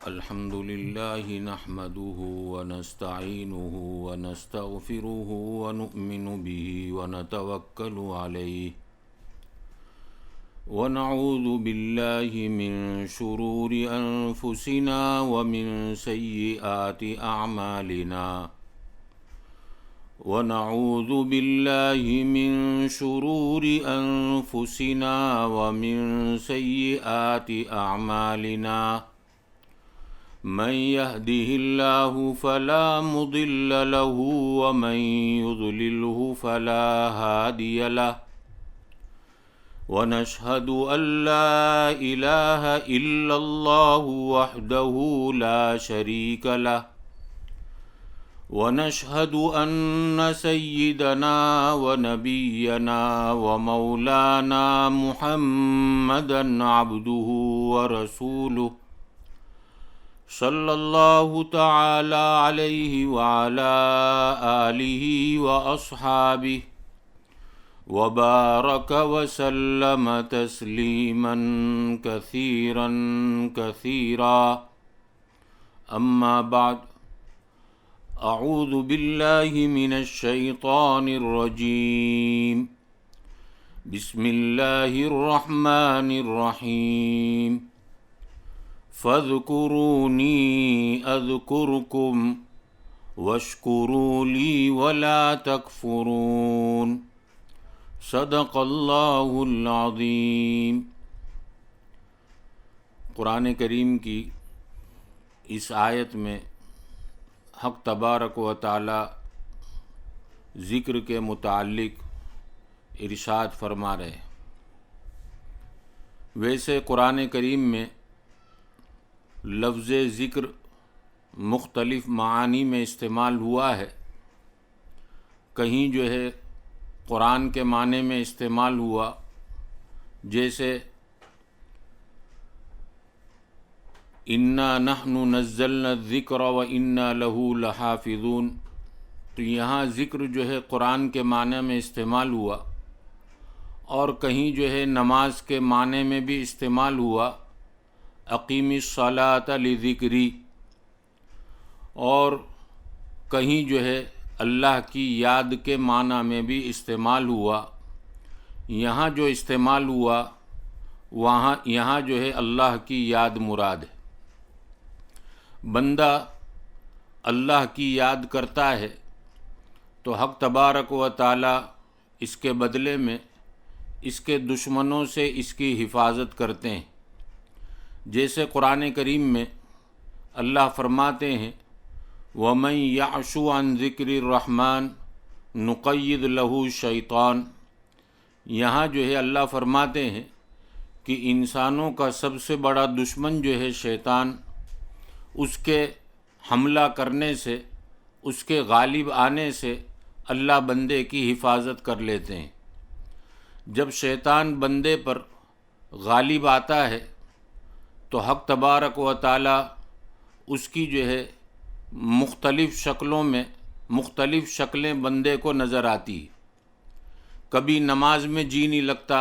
الحمد لله نحمده ونستعينه ونستغفره ونؤمن به ونتوكل عليه ونعوذ بالله من شرور أنفسنا ومن سيئات أعمالنا ونعوذ بالله من شرور أنفسنا ومن سيئات أعمالنا من يهده الله فلا مضل له ومن يضلله فلا هادي له ونشهد أن لا إله إلا الله وحده لا شريك له ونشهد أن سيدنا ونبينا ومولانا محمدا عبده ورسوله صلى الله تعالى عليه وعلى آله وأصحابه وبارك وسلم تسليما كثيرا كثيرا أما بعد أعوذ بالله من الشيطان الرجيم بسم الله الرحمن الرحيم فاذكروني أذكركم واشكروا لي ولا تكفرون صدق اللہ العظیم۔ قرآن کریم کی اس آیت میں حق تبارک و تعالی ذکر کے متعلق ارشاد فرما رہے ہیں۔ ویسے قرآن کریم میں لفظ ذکر مختلف معانی میں استعمال ہوا ہے۔ کہیں جو ہے قرآن کے معنی میں استعمال ہوا، جیسے اِنَّا نَحْنُ نَزَّلْنَا الذِّكْرَ وَإِنَّا لَهُ لَحَافِظُونَ، تو یہاں ذکر جو ہے قرآن کے معنی میں استعمال ہوا، اور کہیں جو ہے نماز کے معنی میں بھی استعمال ہوا، اقیم الصلاۃ لذکری، اور کہیں جو ہے اللہ کی یاد کے معنی میں بھی استعمال ہوا۔ یہاں جو استعمال ہوا یہاں جو ہے اللہ کی یاد مراد ہے۔ بندہ اللہ کی یاد کرتا ہے تو حق تبارک و تعالی اس کے بدلے میں اس کے دشمنوں سے اس کی حفاظت کرتے ہیں۔ جیسے قرآن کریم میں اللہ فرماتے ہیں وَمَن يَعْشُ عَن ذِكْرِ الرَّحْمَنِ نُقَيِّضْ لَهُ شَيْطَانٌ، یہاں جو ہے اللہ فرماتے ہیں کہ انسانوں کا سب سے بڑا دشمن جو ہے شیطان، اس کے حملہ کرنے سے، اس کے غالب آنے سے اللہ بندے کی حفاظت کر لیتے ہیں۔ جب شیطان بندے پر غالب آتا ہے تو حق تبارک و تعالی اس کی جو ہے مختلف شکلوں میں مختلف شکلیں بندے کو نظر آتی۔ کبھی نماز میں جی نہیں لگتا،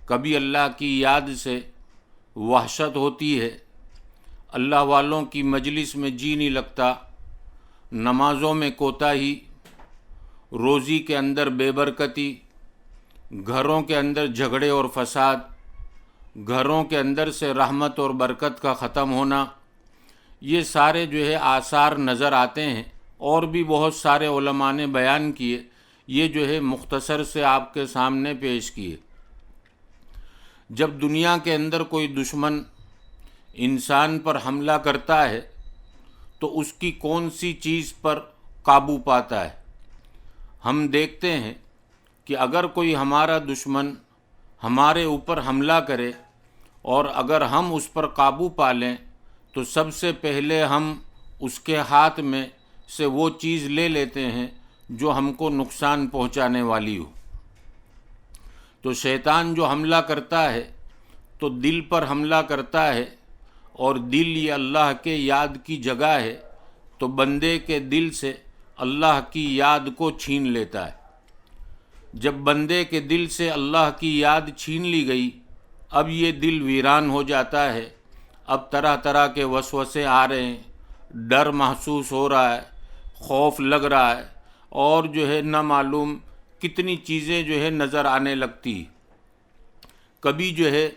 کبھی اللہ کی یاد سے وحشت ہوتی ہے، اللہ والوں کی مجلس میں جی نہیں لگتا، نمازوں میں کوتاہی، روزی کے اندر بے برکتی، گھروں کے اندر جھگڑے اور فساد، گھروں کے اندر سے رحمت اور برکت کا ختم ہونا، یہ سارے جو ہے آثار نظر آتے ہیں، اور بھی بہت سارے علماء نے بیان کیے، یہ جو ہے مختصر سے آپ کے سامنے پیش کیے۔ جب دنیا کے اندر کوئی دشمن انسان پر حملہ کرتا ہے تو اس کی کون سی چیز پر قابو پاتا ہے؟ ہم دیکھتے ہیں کہ اگر کوئی ہمارا دشمن ہمارے اوپر حملہ کرے اور اگر ہم اس پر قابو پا لیں تو سب سے پہلے ہم اس کے ہاتھ میں سے وہ چیز لے لیتے ہیں جو ہم کو نقصان پہنچانے والی ہو۔ تو شیطان جو حملہ کرتا ہے تو دل پر حملہ کرتا ہے، اور دل یہ اللہ کے یاد کی جگہ ہے، تو بندے کے دل سے اللہ کی یاد کو چھین لیتا ہے۔ جب بندے کے دل سے اللہ کی یاد چھین لی گئی، اب یہ دل ویران ہو جاتا ہے، اب طرح طرح کے وسوسے آ رہے ہیں، ڈر محسوس ہو رہا ہے، خوف لگ رہا ہے، اور جو ہے نہ معلوم کتنی چیزیں جو ہے نظر آنے لگتی۔ کبھی جو ہے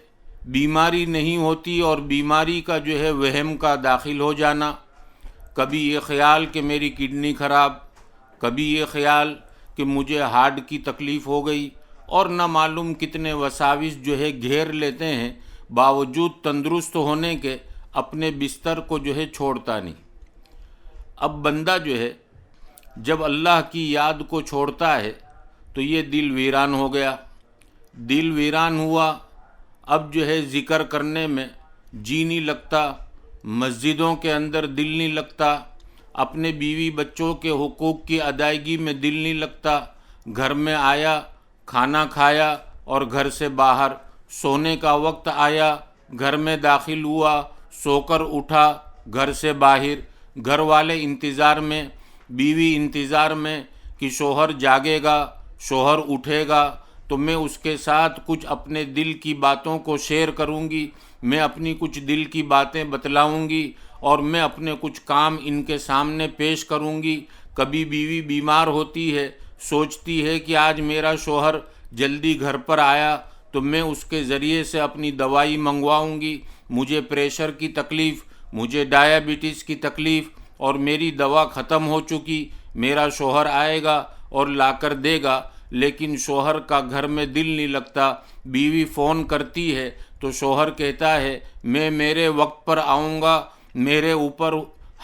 بیماری نہیں ہوتی اور بیماری کا جو ہے وہم کا داخل ہو جانا، کبھی یہ خیال کہ میری کڈنی خراب، کبھی یہ خیال کہ مجھے ہارٹ کی تکلیف ہو گئی، اور نہ معلوم کتنے وساوس جو ہے گھیر لیتے ہیں، باوجود تندرست ہونے کے اپنے بستر کو جو ہے چھوڑتا نہیں۔ اب بندہ جو ہے جب اللہ کی یاد کو چھوڑتا ہے تو یہ دل ویران ہو گیا، دل ویران ہوا، اب جو ہے ذکر کرنے میں جی نہیں لگتا، مسجدوں کے اندر دل نہیں لگتا، اپنے بیوی بچوں کے حقوق کی ادائیگی میں دل نہیں لگتا، گھر میں آیا، کھانا کھایا اور گھر سے باہر، سونے کا وقت آیا، گھر میں داخل ہوا، سو کر اٹھا، گھر سے باہر، گھر والے انتظار میں، بیوی انتظار میں کہ شوہر جاگے گا، شوہر اٹھے گا تو میں اس کے ساتھ کچھ اپنے دل کی باتوں کو شیئر کروں گی، میں اپنی کچھ دل کی باتیں بتلاؤں گی، اور میں اپنے کچھ کام ان کے سامنے پیش کروں گی۔ کبھی بیوی بیمار ہوتی ہے، سوچتی ہے کہ آج میرا شوہر جلدی گھر پر آیا تو میں اس کے ذریعے سے اپنی دوائی منگواؤں گی، مجھے پریشر کی تکلیف، مجھے ڈائیبٹیز کی تکلیف، اور میری دوا ختم ہو چکی، میرا شوہر آئے گا اور لا کر دے گا، لیکن شوہر کا گھر میں دل نہیں لگتا۔ بیوی فون کرتی ہے تو شوہر کہتا ہے میں میرے وقت پر آؤں گا، میرے اوپر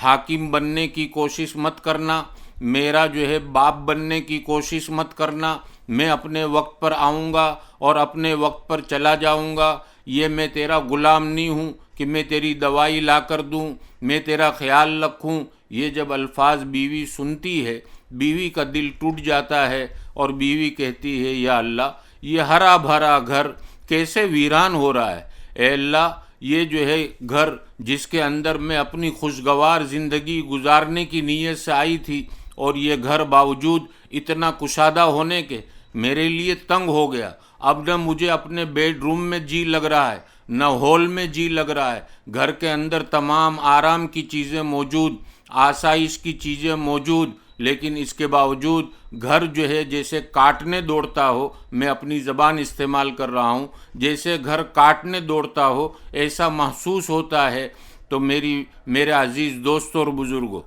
حاکم بننے کی کوشش مت کرنا، میرا جو ہے باپ بننے کی کوشش مت کرنا، میں اپنے وقت پر آؤں گا اور اپنے وقت پر چلا جاؤں گا، یہ میں تیرا غلام نہیں ہوں کہ میں تیری دوائی لا کر دوں، میں تیرا خیال رکھوں۔ یہ جب الفاظ بیوی سنتی ہے، بیوی کا دل ٹوٹ جاتا ہے، اور بیوی کہتی ہے یا اللہ یہ ہرا بھرا گھر کیسے ویران ہو رہا ہے، اے اللہ یہ جو ہے گھر جس کے اندر میں اپنی خوشگوار زندگی گزارنے کی نیت سے آئی تھی، اور یہ گھر باوجود اتنا کشادہ ہونے کے میرے لیے تنگ ہو گیا، اب نہ مجھے اپنے بیڈ روم میں جی لگ رہا ہے، نہ ہال میں جی لگ رہا ہے، گھر کے اندر تمام آرام کی چیزیں موجود، آسائش کی چیزیں موجود، لیکن اس کے باوجود گھر جو ہے جیسے کاٹنے دوڑتا ہو، میں اپنی زبان استعمال کر رہا ہوں، جیسے گھر کاٹنے دوڑتا ہو ایسا محسوس ہوتا ہے۔ تو میرے عزیز دوستوں اور بزرگوں،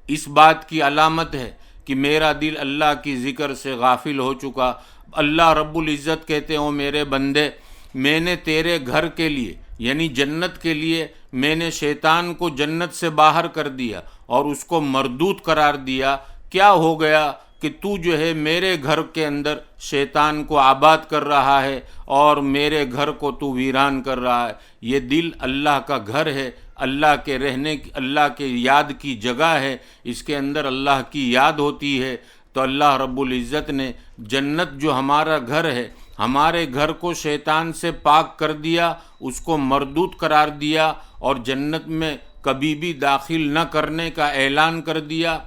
اس بات کی علامت ہے کہ میرا دل اللہ کی ذکر سے غافل ہو چکا۔ اللہ رب العزت کہتے ہیں او میرے بندے، میں نے تیرے گھر کے لیے یعنی جنت کے لیے میں نے شیطان کو جنت سے باہر کر دیا اور اس کو مردود قرار دیا۔ کیا ہو گیا کہ تو جو ہے میرے گھر کے اندر شیطان کو آباد کر رہا ہے اور میرے گھر کو تو ویران کر رہا ہے۔ یہ دل اللہ کا گھر ہے، اللہ کے رہنے کی، اللہ کے یاد کی جگہ ہے، اس کے اندر اللہ کی یاد ہوتی ہے۔ تو اللہ رب العزت نے جنت جو ہمارا گھر ہے، ہمارے گھر کو شیطان سے پاک کر دیا، اس کو مردود قرار دیا، اور جنت میں کبھی بھی داخل نہ کرنے کا اعلان کر دیا۔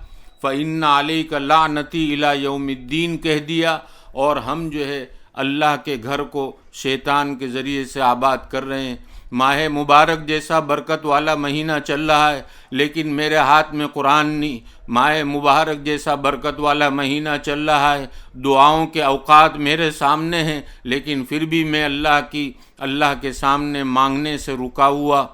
فَإِنَّ عَلَيْكَ لَعْنَتِي إِلَى يَوْمِ الدِّينِ کہہ دیا، اور ہم جو ہے اللہ کے گھر کو شیطان کے ذریعے سے آباد کر رہے ہیں۔ ماہ مبارک جیسا برکت والا مہینہ چل رہا ہے، لیکن میرے ہاتھ میں قرآن نہیں۔ ماہ مبارک جیسا برکت والا مہینہ چل رہا ہے، دعاؤں کے اوقات میرے سامنے ہیں، لیکن پھر بھی میں اللہ کے سامنے مانگنے سے رکا ہوا۔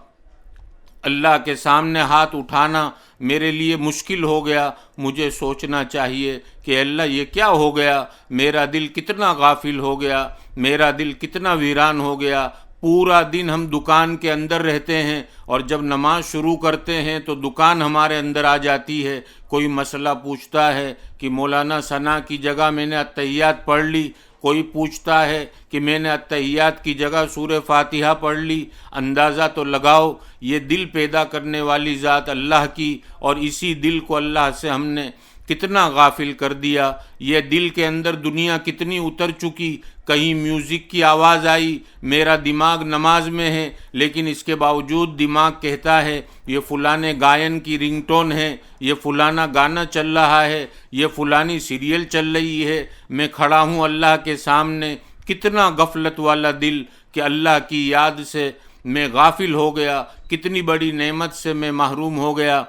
اللہ کے سامنے ہاتھ اٹھانا میرے لیے مشکل ہو گیا۔ مجھے سوچنا چاہیے کہ اللہ یہ کیا ہو گیا، میرا دل کتنا غافل ہو گیا، میرا دل کتنا ویران ہو گیا۔ پورا دن ہم دکان کے اندر رہتے ہیں، اور جب نماز شروع کرتے ہیں تو دکان ہمارے اندر آ جاتی ہے۔ کوئی مسئلہ پوچھتا ہے کہ مولانا ثنا کی جگہ میں نے التحیات پڑھ لی، کوئی پوچھتا ہے کہ میں نے التحیات کی جگہ سورہ فاتحہ پڑھ لی۔ اندازہ تو لگاؤ یہ دل پیدا کرنے والی ذات اللہ کی، اور اسی دل کو اللہ سے ہم نے کتنا غافل کر دیا۔ یہ دل کے اندر دنیا کتنی اتر چکی، کہیں میوزک کی آواز آئی، میرا دماغ نماز میں ہے، لیکن اس کے باوجود دماغ کہتا ہے یہ فلانے گائن کی رنگ ٹون ہے، یہ فلانا گانا چل رہا ہے، یہ فلانی سیریل چل رہی ہے، میں کھڑا ہوں اللہ کے سامنے۔ کتنا غفلت والا دل کہ اللہ کی یاد سے میں غافل ہو گیا، کتنی بڑی نعمت سے میں محروم ہو گیا۔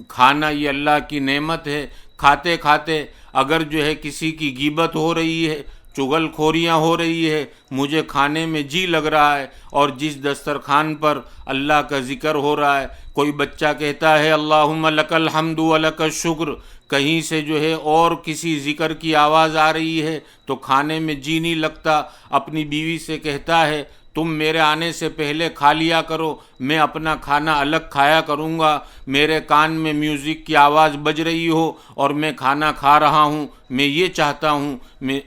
کھانا یہ اللہ کی نعمت ہے، کھاتے کھاتے اگر جو ہے کسی کی غیبت ہو رہی ہے، چغل خوریاں ہو رہی ہے، مجھے کھانے میں جی لگ رہا ہے، اور جس دسترخوان پر اللہ کا ذکر ہو رہا ہے، کوئی بچہ کہتا ہے اللہم لک الحمد ولک الشکر، کہیں سے جو ہے اور کسی ذکر کی آواز آ رہی ہے تو کھانے میں جی نہیں لگتا، اپنی بیوی سے کہتا ہے تم میرے آنے سے پہلے کھا لیا کرو، میں اپنا کھانا الگ کھایا کروں گا، میرے کان میں میوزک کی آواز بج رہی ہو اور میں کھانا کھا رہا ہوں، میں یہ چاہتا ہوں۔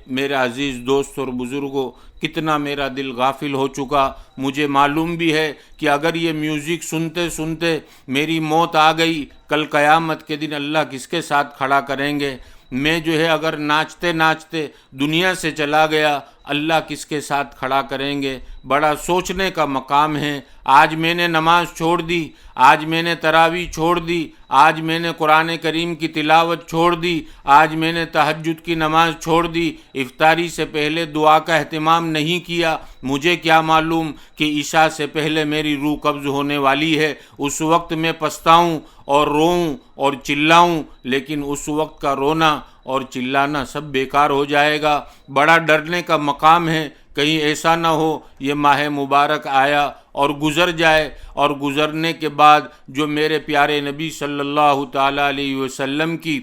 میرے عزیز دوست اور بزرگوں، کتنا میرا دل غافل ہو چکا، مجھے معلوم بھی ہے کہ اگر یہ میوزک سنتے سنتے میری موت آ گئی، کل قیامت کے دن اللہ کس کے ساتھ کھڑا کریں گے؟ میں جو ہے اگر ناچتے ناچتے دنیا سے چلا گیا، اللہ کس کے ساتھ کھڑا کریں گے؟ بڑا سوچنے کا مقام ہے۔ آج میں نے نماز چھوڑ دی، آج میں نے تراویح چھوڑ دی، آج میں نے قرآن کریم کی تلاوت چھوڑ دی، آج میں نے تہجد کی نماز چھوڑ دی، افطاری سے پہلے دعا کا اہتمام نہیں کیا۔ مجھے کیا معلوم کہ عشاء سے پہلے میری روح قبض ہونے والی ہے، اس وقت میں پچھتاؤں اور روؤں اور چلاؤں، لیکن اس وقت کا رونا اور چلانا سب بیکار ہو جائے گا۔ بڑا ڈرنے کا مقام ہے، کہیں ایسا نہ ہو یہ ماہ مبارک آیا اور گزر جائے، اور گزرنے کے بعد جو میرے پیارے نبی صلی اللہ تعالیٰ علیہ وسلم کی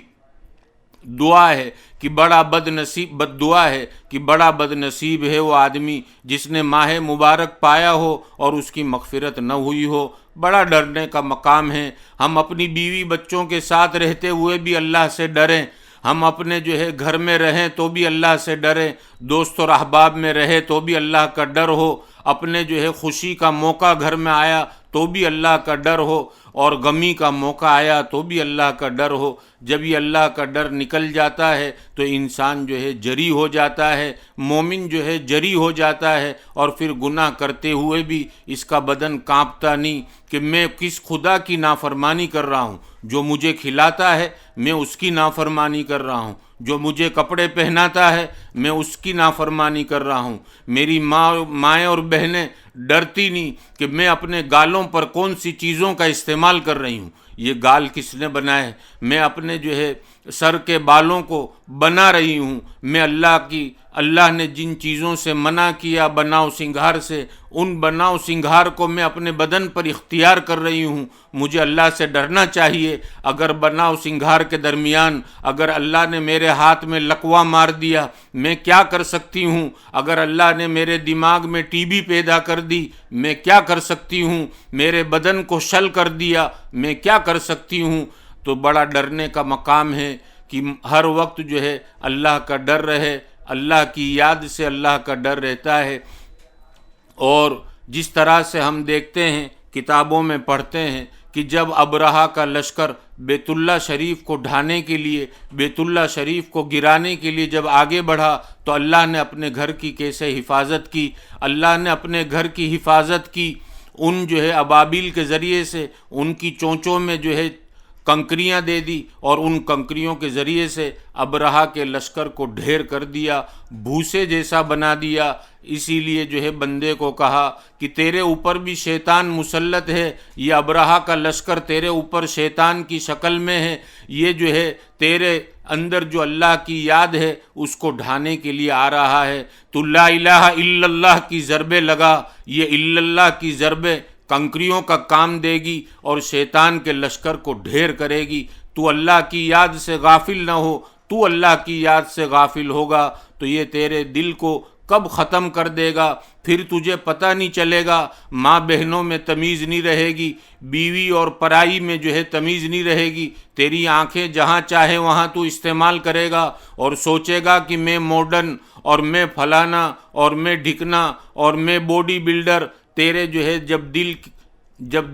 دعا ہے کہ بد دعا ہے کہ بڑا بد نصیب ہے وہ آدمی جس نے ماہ مبارک پایا ہو اور اس کی مغفرت نہ ہوئی ہو۔ بڑا ڈرنے کا مقام ہے۔ ہم اپنی بیوی بچوں کے ساتھ رہتے ہوئے بھی اللہ سے ڈریں، ہم اپنے جو ہے گھر میں رہیں تو بھی اللہ سے ڈریں، دوست اور احباب میں رہے تو بھی اللہ کا ڈر ہو، اپنے جو ہے خوشی کا موقع گھر میں آیا تو بھی اللہ کا ڈر ہو، اور غمی کا موقع آیا تو بھی اللہ کا ڈر ہو۔ جب یہ اللہ کا ڈر نکل جاتا ہے تو انسان جو ہے جری ہو جاتا ہے، مومن جو ہے جری ہو جاتا ہے، اور پھر گناہ کرتے ہوئے بھی اس کا بدن کانپتا نہیں کہ میں کس خدا کی نافرمانی کر رہا ہوں۔ جو مجھے کھلاتا ہے میں اس کی نافرمانی کر رہا ہوں، جو مجھے کپڑے پہناتا ہے میں اس کی نافرمانی کر رہا ہوں۔ میری مائیں اور بہنیں ڈرتی نہیں کہ میں اپنے گالوں پر کون سی چیزوں کا استعمال کر رہی ہوں، یہ گال کس نے بنائے؟ میں اپنے جو ہے سر کے بالوں کو بنا رہی ہوں، میں اللہ نے جن چیزوں سے منع کیا بناؤ سنگھار سے، ان بناؤ سنگھار کو میں اپنے بدن پر اختیار کر رہی ہوں۔ مجھے اللہ سے ڈرنا چاہیے۔ اگر بناؤ سنگھار کے درمیان اگر اللہ نے میرے ہاتھ میں لقوہ مار دیا، میں کیا کر سکتی ہوں؟ اگر اللہ نے میرے دماغ میں ٹی بی پیدا کر دی، میں کیا کر سکتی ہوں؟ میرے بدن کو شل کر دیا، میں کیا کر سکتی ہوں؟ تو بڑا ڈرنے کا مقام ہے کہ ہر وقت جو ہے اللہ کا ڈر رہے، اللہ کی یاد سے اللہ کا ڈر رہتا ہے۔ اور جس طرح سے ہم دیکھتے ہیں، کتابوں میں پڑھتے ہیں کہ جب ابرہہ کا لشکر بیت اللہ شریف کو ڈھانے کے لیے، بیت اللہ شریف کو گرانے کے لیے جب آگے بڑھا تو اللہ نے اپنے گھر کی کیسے حفاظت کی؟ اللہ نے اپنے گھر کی حفاظت کی، ان جو ہے ابابیل کے ذریعے سے ان کی چونچوں میں جو ہے کنکریاں دے دی، اور ان کنکریوں کے ذریعے سے ابرہہ کے لشکر کو ڈھیر کر دیا، بھوسے جیسا بنا دیا۔ اسی لیے جو ہے بندے کو کہا کہ تیرے اوپر بھی شیطان مسلط ہے، یہ ابرہہ کا لشکر تیرے اوپر شیطان کی شکل میں ہے، یہ جو ہے تیرے اندر جو اللہ کی یاد ہے اس کو ڈھانے کے لیے آ رہا ہے۔ تو لا الہ الا اللہ کی ضربیں لگا، یہ الا اللہ کی ضربیں کنکریوں کا کام دے گی اور شیطان کے لشکر کو ڈھیر کرے گی۔ تو اللہ کی یاد سے غافل نہ ہو، تو اللہ کی یاد سے غافل ہوگا تو یہ تیرے دل کو کب ختم کر دے گا، پھر تجھے پتہ نہیں چلے گا، ماں بہنوں میں تمیز نہیں رہے گی، بیوی اور پرائی میں جو ہے تمیز نہیں رہے گی، تیری آنکھیں جہاں چاہے وہاں تو استعمال کرے گا اور سوچے گا کہ میں ماڈرن اور میں فلانا اور میں ڈھکنا اور میں باڈی بلڈر۔ تیرے جو ہے جب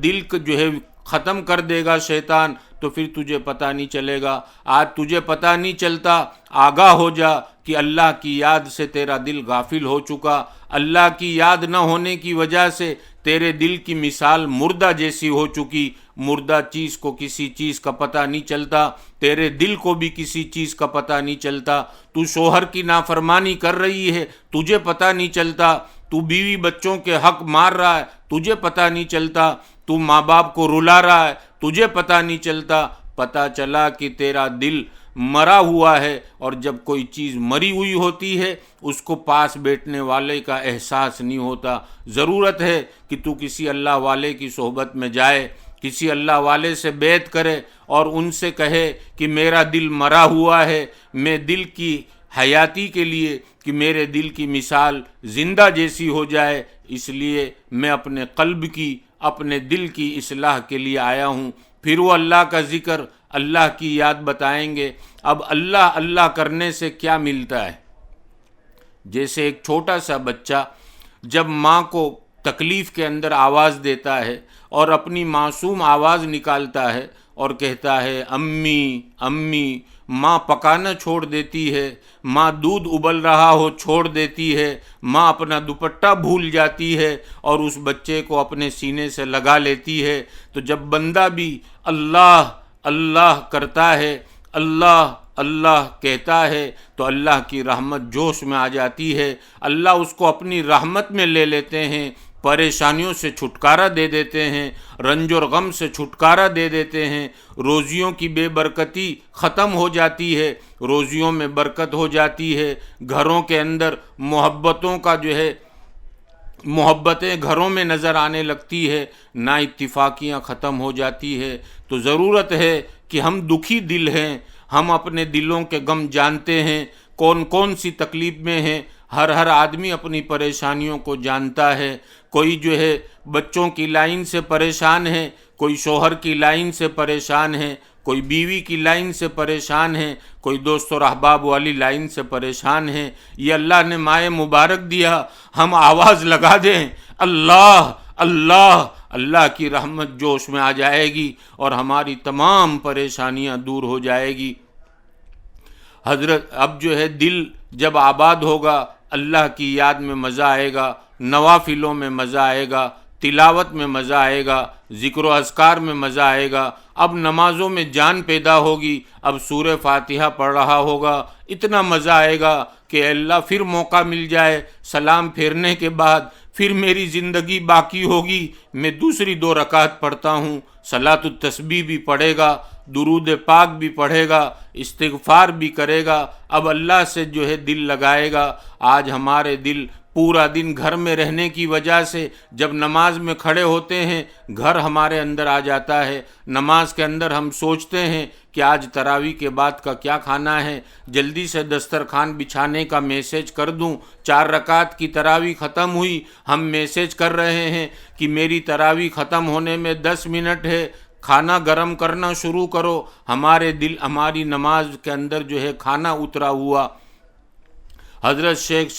دل جو ہے ختم کر دے گا شیطان تو پھر تجھے پتہ نہیں چلے گا۔ آج تجھے پتہ نہیں چلتا، آگاہ ہو جا کہ اللہ کی یاد سے تیرا دل غافل ہو چکا، اللہ کی یاد نہ ہونے کی وجہ سے تیرے دل کی مثال مردہ جیسی ہو چکی۔ مردہ چیز کو کسی چیز کا پتہ نہیں چلتا، تیرے دل کو بھی کسی چیز کا پتہ نہیں چلتا۔ تو شوہر کی نافرمانی کر رہی ہے، تجھے پتہ نہیں چلتا، تو بیوی بچوں کے حق مار رہا ہے، تجھے پتہ نہیں چلتا، تو ماں باپ کو رلا رہا ہے، تجھے پتہ نہیں چلتا۔ پتہ چلا کہ تیرا دل مرا ہوا ہے، اور جب کوئی چیز مری ہوئی ہوتی ہے اس کو پاس بیٹھنے والے کا احساس نہیں ہوتا۔ ضرورت ہے کہ تو کسی اللہ والے کی صحبت میں جائے، کسی اللہ والے سے بیعت کرے اور ان سے کہے کہ میرا دل مرا ہوا ہے، میں دل کی حیاتی کے لیے کہ میرے دل کی مثال زندہ جیسی ہو جائے، اس لیے میں اپنے قلب کی، اپنے دل کی اصلاح کے لیے آیا ہوں۔ پھر وہ اللہ کا ذکر، اللہ کی یاد بتائیں گے۔ اب اللہ اللہ کرنے سے کیا ملتا ہے؟ جیسے ایک چھوٹا سا بچہ جب ماں کو تکلیف کے اندر آواز دیتا ہے اور اپنی معصوم آواز نکالتا ہے اور کہتا ہے امی امی، ماں پکانا چھوڑ دیتی ہے، ماں دودھ ابل رہا ہو چھوڑ دیتی ہے، ماں اپنا دوپٹہ بھول جاتی ہے اور اس بچے کو اپنے سینے سے لگا لیتی ہے۔ تو جب بندہ بھی اللہ اللہ کرتا ہے، اللہ اللہ کہتا ہے، تو اللہ کی رحمت جوش میں آ جاتی ہے، اللہ اس کو اپنی رحمت میں لے لیتے ہیں، پریشانیوں سے چھٹکارا دے دیتے ہیں، رنج اور غم سے چھٹکارا دے دیتے ہیں، روزیوں کی بے برکتی ختم ہو جاتی ہے، روزیوں میں برکت ہو جاتی ہے، گھروں کے اندر محبتوں کا محبتیں گھروں میں نظر آنے لگتی ہے، نا اتفاقیاں ختم ہو جاتی ہے۔ تو ضرورت ہے کہ ہم دکھی دل ہیں، ہم اپنے دلوں کے غم جانتے ہیں، کون کون سی تکلیف میں ہیں، ہر آدمی اپنی پریشانیوں کو جانتا ہے۔ کوئی بچوں کی لائن سے پریشان ہے، کوئی شوہر کی لائن سے پریشان ہے، کوئی بیوی کی لائن سے پریشان ہے، کوئی دوست اور احباب والی لائن سے پریشان ہے۔ یہ اللہ نے مائے مبارک دیا، ہم آواز لگا دیں اللہ اللہ، اللہ کی رحمت جوش میں آ جائے گی اور ہماری تمام پریشانیاں دور ہو جائے گی۔ حضرت اب دل جب آباد ہوگا، اللہ کی یاد میں مزہ آئے گا، نوافلوں میں مزہ آئے گا، تلاوت میں مزہ آئے گا، ذکر و اذکار میں مزہ آئے گا۔ اب نمازوں میں جان پیدا ہوگی، اب سورہ فاتحہ پڑھ رہا ہوگا، اتنا مزہ آئے گا کہ اللہ پھر موقع مل جائے، سلام پھیرنے کے بعد پھر میری زندگی باقی ہوگی، میں دوسری 2 رکعت پڑھتا ہوں، صلاۃ التسبیح بھی پڑھے گا، درود پاک بھی پڑھے گا، استغفار بھی کرے گا، اب اللہ سے دل لگائے گا۔ آج ہمارے دل پورا دن گھر میں رہنے کی وجہ سے جب نماز میں کھڑے ہوتے ہیں گھر ہمارے اندر آ جاتا ہے، نماز کے اندر ہم سوچتے ہیں کہ آج تراویح کے بعد کا کیا کھانا ہے، جلدی سے دسترخوان بچھانے کا میسیج کر دوں۔ 4 رکعت کی تراویح ختم ہوئی، ہم میسیج کر رہے ہیں کہ میری تراویح ختم ہونے میں 10 منٹ ہے، کھانا گرم کرنا شروع کرو۔ ہمارے دل ہماری نماز کے اندر کھانا اترا ہوا۔ حضرت شیخ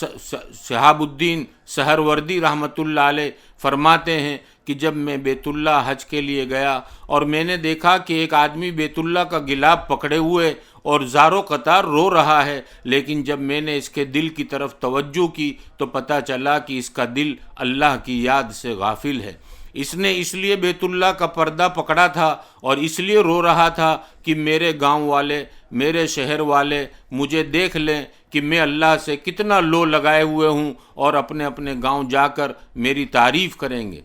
شہاب الدین سہروردی رحمۃ اللہ علیہ فرماتے ہیں کہ جب میں بیت اللہ حج کے لیے گیا اور میں نے دیکھا کہ ایک آدمی بیت اللہ کا گلاب پکڑے ہوئے اور زارو قطار رو رہا ہے، لیکن جب میں نے اس کے دل کی طرف توجہ کی تو پتہ چلا کہ اس کا دل اللہ کی یاد سے غافل ہے۔ اس نے اس لیے بیت اللہ کا پردہ پکڑا تھا اور اس لیے رو رہا تھا کہ میرے گاؤں والے، میرے شہر والے مجھے دیکھ لیں کہ میں اللہ سے کتنا لو لگائے ہوئے ہوں اور اپنے اپنے گاؤں جا کر میری تعریف کریں گے۔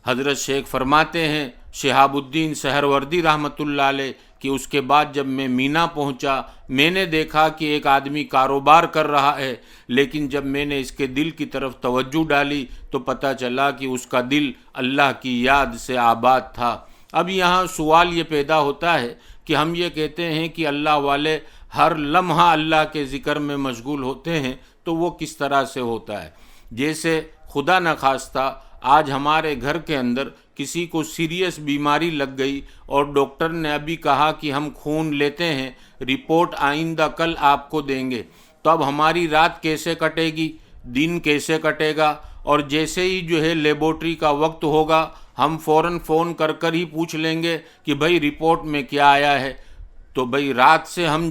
حضرت شیخ فرماتے ہیں شہاب الدین سہروردی رحمۃ اللہ علیہ کہ اس کے بعد جب میں مینا پہنچا میں نے دیکھا کہ ایک آدمی کاروبار کر رہا ہے، لیکن جب میں نے اس کے دل کی طرف توجہ ڈالی تو پتہ چلا کہ اس کا دل اللہ کی یاد سے آباد تھا۔ اب یہاں سوال یہ پیدا ہوتا ہے کہ ہم یہ کہتے ہیں کہ اللہ والے ہر لمحہ اللہ کے ذکر میں مشغول ہوتے ہیں، تو وہ کس طرح سے ہوتا ہے؟ جیسے خدا نخواستہ آج ہمارے گھر کے اندر کسی کو سیریس بیماری لگ گئی اور ڈاکٹر نے ابھی کہا کہ ہم خون لیتے ہیں، رپورٹ آئندہ کل آپ کو دیں گے، تو اب ہماری رات کیسے کٹے گی، دن کیسے کٹے گا؟ اور جیسے ہی لیبورٹری کا وقت ہوگا ہم فوراً فون کر کر ہی پوچھ لیں گے کہ بھائی رپورٹ میں کیا آیا ہے۔ تو بھائی رات سے ہم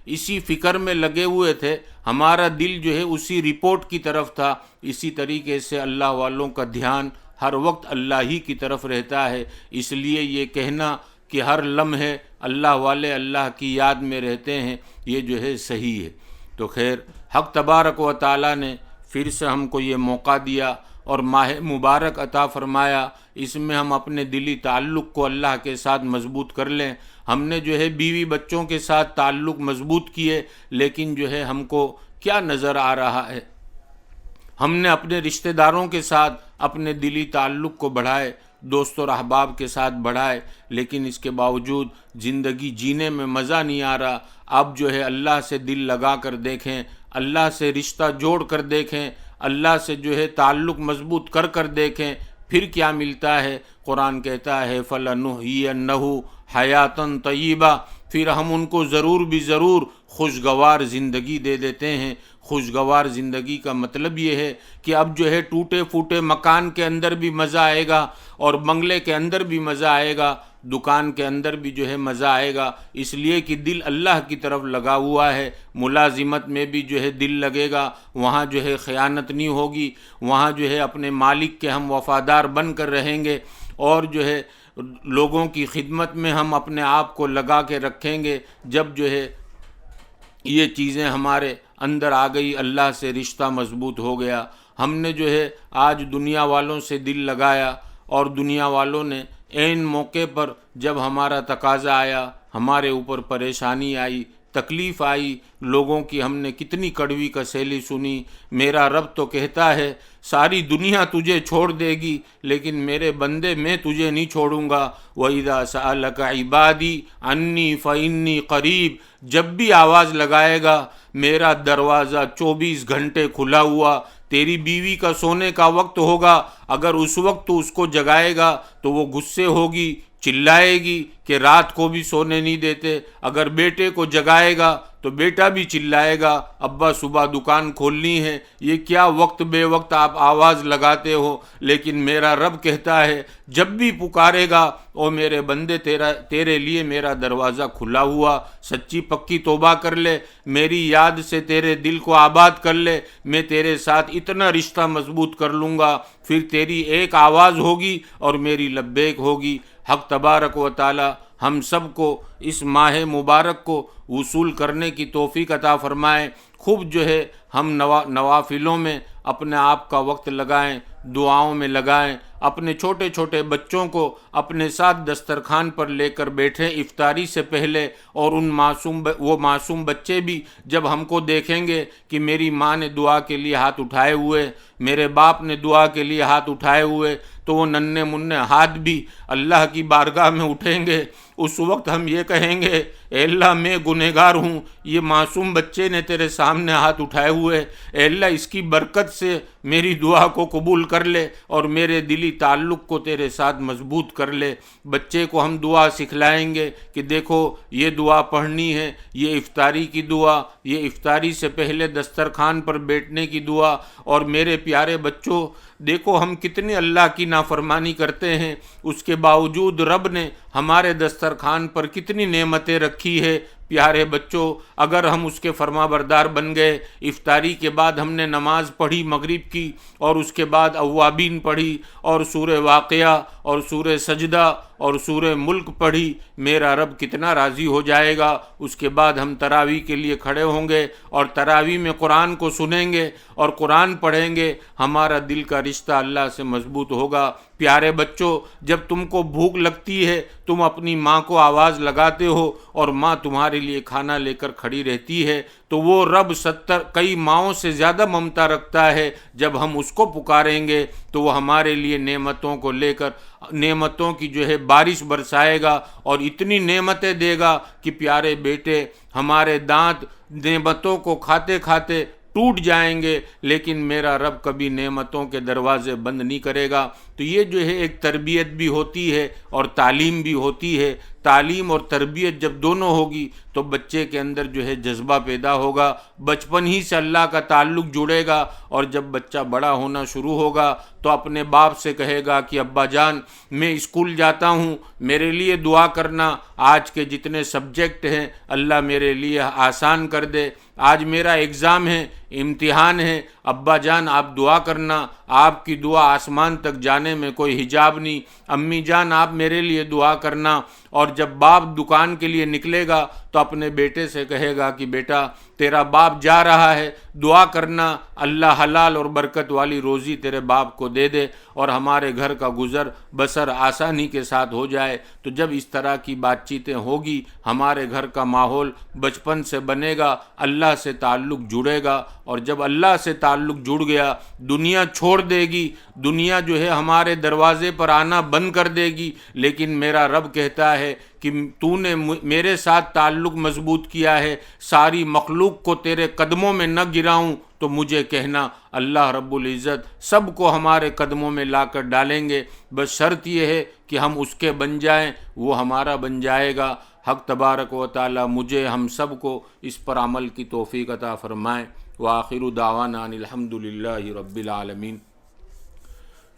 اسی فکر میں لگے ہوئے تھے، ہمارا دل اسی رپورٹ کی طرف تھا۔ اسی طریقے سے اللہ والوں کا دھیان ہر وقت اللہ ہی کی طرف رہتا ہے، اس لیے یہ کہنا کہ ہر لمحے اللہ والے اللہ کی یاد میں رہتے ہیں یہ صحیح ہے۔ تو خیر حق تبارک و تعالیٰ نے پھر سے ہم کو یہ موقع دیا اور ماہ مبارک عطا فرمایا، اس میں ہم اپنے دلی تعلق کو اللہ کے ساتھ مضبوط کر لیں۔ ہم نے جو ہے بیوی بچوں کے ساتھ تعلق مضبوط کیے، لیکن جو ہے ہم کو کیا نظر آ رہا ہے، ہم نے اپنے رشتہ داروں کے ساتھ اپنے دلی تعلق کو بڑھائے، دوست اور احباب کے ساتھ بڑھائے، لیکن اس کے باوجود زندگی جینے میں مزہ نہیں آ رہا۔ اب جو ہے اللہ سے دل لگا کر دیکھیں، اللہ سے رشتہ جوڑ کر دیکھیں، اللہ سے جو ہے تعلق مضبوط کر کر دیکھیں، پھر کیا ملتا ہے۔ قرآن کہتا ہے فَلَنُحْيِيَنَّهُ حَيَاتًا طَيِّبَةً، پھر ہم ان کو ضرور بھی ضرور خوشگوار زندگی دے دیتے ہیں۔ خوشگوار زندگی کا مطلب یہ ہے کہ اب جو ہے ٹوٹے پھوٹے مکان کے اندر بھی مزہ آئے گا، اور بنگلے کے اندر بھی مزہ آئے گا، دکان کے اندر بھی جو ہے مزہ آئے گا، اس لیے کہ دل اللہ کی طرف لگا ہوا ہے۔ ملازمت میں بھی جو ہے دل لگے گا، وہاں جو ہے خیانت نہیں ہوگی، وہاں جو ہے اپنے مالک کے ہم وفادار بن کر رہیں گے، اور جو ہے لوگوں کی خدمت میں ہم اپنے آپ کو لگا کے رکھیں گے۔ جب جو ہے یہ چیزیں ہمارے اندر آ گئی، اللہ سے رشتہ مضبوط ہو گیا، ہم نے جو ہے آج دنیا والوں سے دل لگایا، اور دنیا والوں نے عین موقع پر جب ہمارا تقاضا آیا، ہمارے اوپر پریشانی آئی، تکلیف آئی، لوگوں کی ہم نے کتنی کڑوی کسیلی سنی۔ میرا رب تو کہتا ہے ساری دنیا تجھے چھوڑ دے گی، لیکن میرے بندے میں تجھے نہیں چھوڑوں گا۔ وَإِذَا سَأَلَكَ عِبَادِي عَنِّي فَإِنِّي قَرِيب، جب بھی آواز لگائے گا میرا دروازہ 24 گھنٹے کھلا ہوا۔ تیری بیوی کا سونے کا وقت ہوگا، اگر اس وقت تو اس کو جگائے گا تو وہ غصے ہوگی، چلائے گی کہ رات کو بھی سونے نہیں دیتے۔ اگر بیٹے کو جگائے گا تو بیٹا بھی چلائے گا، ابا صبح دکان کھولنی ہے، یہ کیا وقت بے وقت آپ آواز لگاتے ہو۔ لیکن میرا رب کہتا ہے جب بھی پکارے گا، او میرے بندے تیرے لیے میرا دروازہ کھلا ہوا، سچی پکی توبہ کر لے، میری یاد سے تیرے دل کو آباد کر لے، میں تیرے ساتھ اتنا رشتہ مضبوط کر لوں گا، پھر تیری ایک آواز ہوگی اور میری لبیک ہوگی۔ حق تبارک و تعالی ہم سب کو اس ماہ مبارک کو وصول کرنے کی توفیق عطا فرمائے۔ خوب جو ہے ہم نوافلوں میں اپنے آپ کا وقت لگائیں، دعاؤں میں لگائیں، اپنے چھوٹے چھوٹے بچوں کو اپنے ساتھ دسترخوان پر لے کر بیٹھیں افطاری سے پہلے، اور وہ معصوم بچے بھی جب ہم کو دیکھیں گے کہ میری ماں نے دعا کے لیے ہاتھ اٹھائے ہوئے، میرے باپ نے دعا کے لیے ہاتھ اٹھائے ہوئے، تو وہ ننھے منھے ہاتھ بھی اللہ کی بارگاہ میں اٹھیں گے۔ اس وقت ہم یہ کہیں گے اے اللہ میں گنہگار ہوں، یہ معصوم بچے نے تیرے سامنے ہاتھ اٹھائے ہوئے، اے اللہ اس کی برکت سے میری دعا کو قبول کر لے اور میرے دلی تعلق کو تیرے ساتھ مضبوط کر لے۔ بچے کو ہم دعا سکھلائیں گے کہ دیکھو یہ دعا پڑھنی ہے، یہ افطاری کی دعا، یہ افطاری سے پہلے دسترخوان پر بیٹھنے کی دعا۔ اور میرے پیارے بچوں، دیکھو ہم کتنے اللہ کی نافرمانی کرتے ہیں، اس کے باوجود رب نے ہمارے دسترخوان پر کتنی نعمتیں رکھی ہے۔ پیارے بچوں، اگر ہم اس کے فرما بردار بن گئے، افطاری کے بعد ہم نے نماز پڑھی مغرب کی، اور اس کے بعد اوابین پڑھی، اور سورہ واقعہ اور سورہ سجدہ اور سورہ ملک پڑھی، میرا رب کتنا راضی ہو جائے گا۔ اس کے بعد ہم تراویح کے لیے کھڑے ہوں گے، اور تراویح میں قرآن کو سنیں گے اور قرآن پڑھیں گے، ہمارا دل کا رشتہ اللہ سے مضبوط ہوگا۔ پیارے بچوں، جب تم کو بھوک لگتی ہے تم اپنی ماں کو آواز لگاتے ہو، اور ماں تمہارے لیے کھانا لے کر کھڑی رہتی ہے، تو وہ رب کئی ماؤں سے زیادہ ممتا رکھتا ہے۔ جب ہم اس کو پکاریں گے تو وہ ہمارے لیے نعمتوں کو لے کر نعمتوں کی جو ہے بارش برسائے گا، اور اتنی نعمتیں دے گا کہ پیارے بیٹے ہمارے دانت نعمتوں کو کھاتے کھاتے ٹوٹ جائیں گے، لیکن میرا رب کبھی نعمتوں کے دروازے بند نہیں کرے گا۔ تو یہ جو ہے ایک تربیت بھی ہوتی ہے اور تعلیم بھی ہوتی ہے۔ تعلیم اور تربیت جب دونوں ہوگی تو بچے کے اندر جو ہے جذبہ پیدا ہوگا، بچپن ہی سے اللہ کا تعلق جڑے گا، اور جب بچہ بڑا ہونا شروع ہوگا تو اپنے باپ سے کہے گا کہ ابا جان میں اسکول جاتا ہوں، میرے لیے دعا کرنا، آج کے جتنے سبجیکٹ ہیں اللہ میرے لیے آسان کر دے، آج میرا ایگزام ہے، امتحان ہے، ابا جان آپ دعا کرنا، آپ کی دعا آسمان تک جانے میں کوئی حجاب نہیں، امی جان آپ میرے لیے دعا کرنا۔ اور جب باپ دکان کے لیے نکلے گا تو اپنے بیٹے سے کہے گا کہ بیٹا تیرا باپ جا رہا ہے، دعا کرنا اللہ حلال اور برکت والی روزی تیرے باپ کو دے دے اور ہمارے گھر کا گزر بسر آسانی کے ساتھ ہو جائے۔ تو جب اس طرح کی بات چیتیں ہوگی، ہمارے گھر کا ماحول بچپن سے بنے گا، اللہ سے تعلق جڑے گا، اور جب اللہ سے تعلق جڑ گیا دنیا چھوڑ دے گی، دنیا جو ہے ہمارے دروازے پر آنا بند کر دے گی، لیکن میرا رب کہتا ہے کہ تو نے میرے ساتھ تعلق مضبوط کیا ہے، ساری مخلوق کو تیرے قدموں میں نہ گراؤں تو مجھے کہنا۔ اللہ رب العزت سب کو ہمارے قدموں میں لا کر ڈالیں گے، بس شرط یہ ہے کہ ہم اس کے بن جائیں، وہ ہمارا بن جائے گا۔ حق تبارک و تعالی مجھے ہم سب کو اس پر عمل کی توفیق عطا فرمائے۔ وآخر دعوانا ان الحمد للہ رب العالمین۔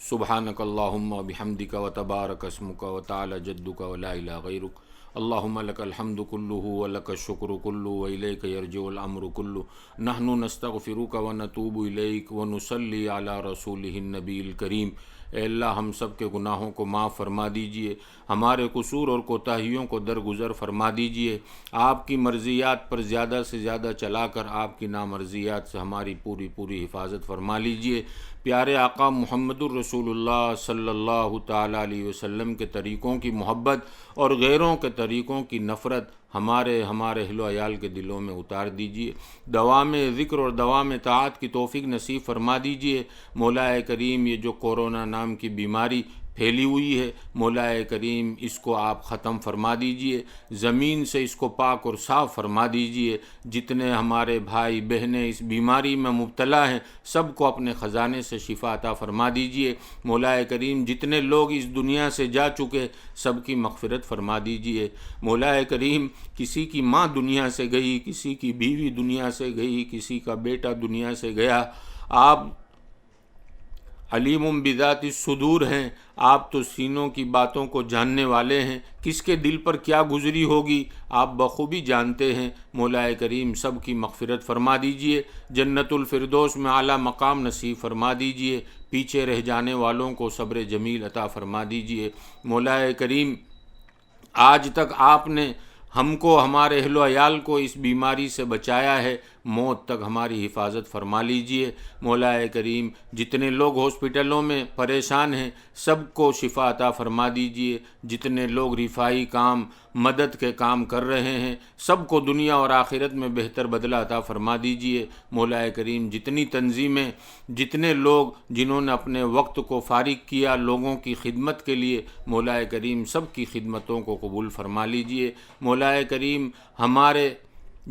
سبحانک اللہم وبحمدک وتبارک اسمک وتعالی جدک ولا الہ غیرک۔ اللہم لک الحمد کلہ ولک الشکر کلہ والیک یرجع الامر کلہ۔ نحن نستغفرک ونتوب الیک ونصلی علی رسولہ النبی الکریم۔ اے اللہ ہم سب کے گناہوں کو معاف فرما دیجئے، ہمارے قصور اور کوتاہیوں کو درگزر فرما دیجئے، آپ کی مرضیات پر زیادہ سے زیادہ چلا کر آپ کی نامرضیات سے ہماری پوری حفاظت فرما لیجئے۔ پیارے آقا محمد الرسول اللہ صلی اللہ تعالیٰ علیہ وسلم کے طریقوں کی محبت اور غیروں کے طریقوں کی نفرت ہمارے اہل و عیال کے دلوں میں اتار دیجئے، دوام ذکر اور دوام طاعت کی توفیق نصیب فرما دیجئے۔ مولا کریم یہ جو کورونا نام کی بیماری پھیلی ہوئی ہے، مولا کریم اس کو آپ ختم فرما دیجئے، زمین سے اس کو پاک اور صاف فرما دیجئے۔ جتنے ہمارے بھائی بہنیں اس بیماری میں مبتلا ہیں سب کو اپنے خزانے سے شفا عطا فرما دیجئے۔ مولا کریم جتنے لوگ اس دنیا سے جا چکے سب کی مغفرت فرما دیجئے۔ مولا کریم کسی کی ماں دنیا سے گئی، کسی کی بیوی دنیا سے گئی، کسی کا بیٹا دنیا سے گیا، آپ علیم بذات الصدور ہیں، آپ تو سینوں کی باتوں کو جاننے والے ہیں، کس کے دل پر کیا گزری ہوگی آپ بخوبی جانتے ہیں۔ مولا کریم سب کی مغفرت فرما دیجئے، جنت الفردوس میں اعلیٰ مقام نصیب فرما دیجئے، پیچھے رہ جانے والوں کو صبر جمیل عطا فرما دیجئے۔ مولا کریم آج تک آپ نے ہم کو ہمارے اہل و عیال کو اس بیماری سے بچایا ہے، موت تک ہماری حفاظت فرما لیجئے۔ مولا کریم جتنے لوگ ہاسپٹلوں میں پریشان ہیں سب کو شفا عطا فرما دیجئے، جتنے لوگ رفائی کام مدد کے کام کر رہے ہیں سب کو دنیا اور آخرت میں بہتر بدلہ عطا فرما دیجئے۔ مولا کریم جتنی تنظیمیں، جتنے لوگ جنہوں نے اپنے وقت کو فارغ کیا لوگوں کی خدمت کے لیے، مولا کریم سب کی خدمتوں کو قبول فرما لیجئے۔ مولا کریم ہمارے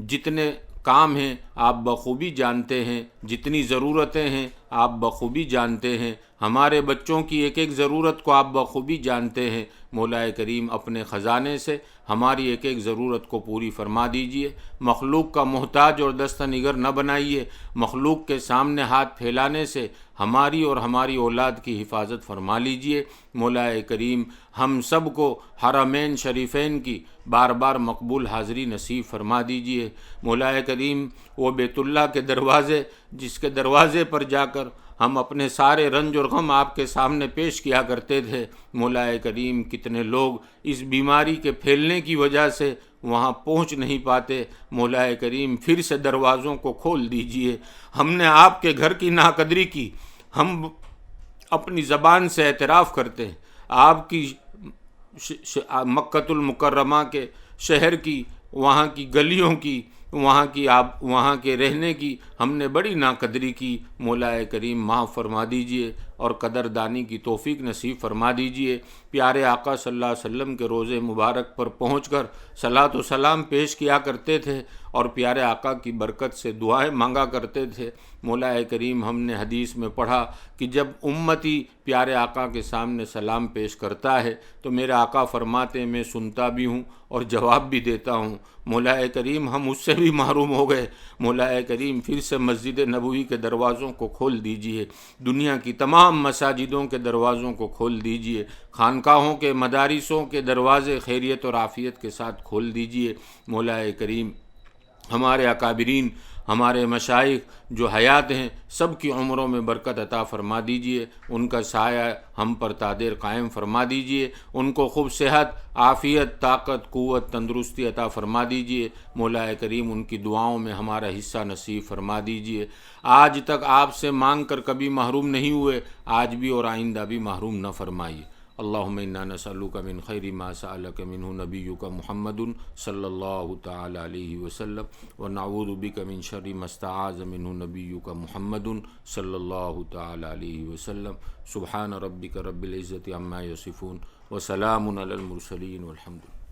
جتنے کام ہیں آپ بخوبی جانتے ہیں، جتنی ضرورتیں ہیں آپ بخوبی جانتے ہیں، ہمارے بچوں کی ایک ایک ضرورت کو آپ بخوبی جانتے ہیں۔ مولا کریم اپنے خزانے سے ہماری ایک ایک ضرورت کو پوری فرما دیجئے، مخلوق کا محتاج اور دستہ نگر نہ بنائیے، مخلوق کے سامنے ہاتھ پھیلانے سے ہماری اور ہماری اولاد کی حفاظت فرما لیجئے۔ مولا کریم ہم سب کو حرمین شریفین کی بار بار مقبول حاضری نصیب فرما دیجئے۔ مولا کریم وہ بیت اللہ کے دروازے جس کے دروازے پر جا کر ہم اپنے سارے رنج اور غم آپ کے سامنے پیش کیا کرتے تھے، مولا کریم کتنے لوگ اس بیماری کے پھیلنے کی وجہ سے وہاں پہنچ نہیں پاتے، مولا کریم پھر سے دروازوں کو کھول دیجئے۔ ہم نے آپ کے گھر کی ناقدری کی، ہم اپنی زبان سے اعتراف کرتے ہیں، آپ کی مکۃ المکرمہ کے شہر کی، وہاں کی گلیوں کی، وہاں کے رہنے کی ہم نے بڑی ناقدری کی، مولا کریم معاف فرما دیجئے اور قدردانی کی توفیق نصیب فرما دیجئے۔ پیارے آقا صلی اللہ علیہ وسلم کے روضے مبارک پر پہنچ کر صلاۃ و سلام پیش کیا کرتے تھے اور پیارے آقا کی برکت سے دعائیں مانگا کرتے تھے۔ مولا کریم ہم نے حدیث میں پڑھا کہ جب امتی پیارے آقا کے سامنے سلام پیش کرتا ہے تو میرے آقا فرماتے ہیں میں سنتا بھی ہوں اور جواب بھی دیتا ہوں۔ مولا کریم ہم اس سے بھی محروم ہو گئے، مولا کریم پھر سے مسجد نبوی کے دروازوں کو کھول دیجئے، دنیا کی تمام مساجدوں کے دروازوں کو کھول دیجئے، خانقاہوں کے مدارسوں کے دروازے خیریت اور عافیت کے ساتھ کھول دیجئے۔ مولا کریم ہمارے اکابرین ہمارے مشائخ جو حیات ہیں سب کی عمروں میں برکت عطا فرما دیجئے، ان کا سایہ ہم پر تا دیر قائم فرما دیجئے، ان کو خوب صحت، عافیت، طاقت، قوت، تندرستی عطا فرما دیجئے۔ مولا کریم ان کی دعاؤں میں ہمارا حصہ نصیب فرما دیجئے۔ آج تک آپ سے مانگ کر کبھی محروم نہیں ہوئے، آج بھی اور آئندہ بھی محروم نہ فرمائیے۔ اللہم انا نسألک من خیر ما سألک منہ نبیک محمد صلی اللہ تعالی علیہ وسلم ونعوذ بک من شر ما استعاذ منہ نبیک محمد صلی اللہ تعالی علیہ وسلم۔ سبحان ربک رب العزۃ عما یصفون وسلام علی المرسلین والحمد للہ۔